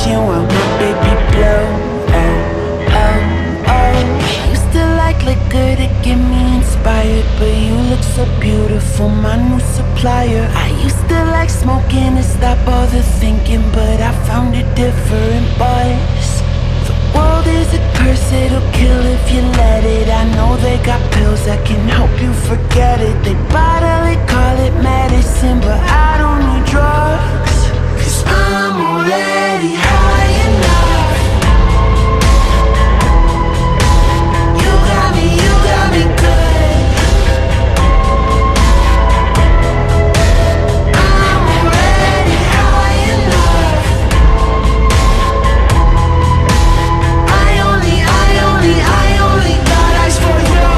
watching while my baby blow. Oh, oh, oh. I used to like liquor to get me inspired, but you look so beautiful, my new supplier. I used to like smoking to stop all the thinking, but I found a different buzz. The world is a curse, it'll kill if you let it. I know they got pills that can help you forget it. They bottle it, call it medicine, but I don't need drugs, 'cause I'm already high enough. You got me good. I'm already high enough. I only got eyes for you.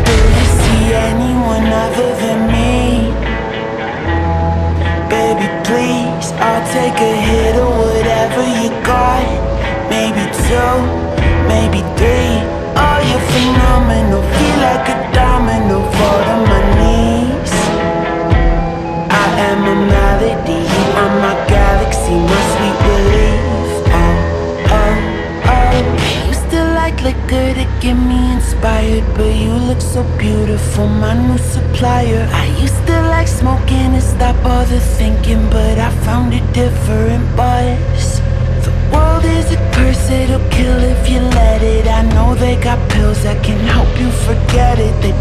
Do you see anyone other than me? Baby, please, I'll take a hit of whatever you got. Maybe two, maybe three. Oh, you're phenomenal, feel like a domino, fall to my knees. I am a melody, you are my galaxy, my sweet relief. Oh, oh, oh. I used to like liquor to get me inspired, but you look so beautiful, my new supplier. I used to like smoking to stop all the thinking, but I found a different buzz. The world is a curse, it'll kill if you let it. I know they got pills that can help you forget it. They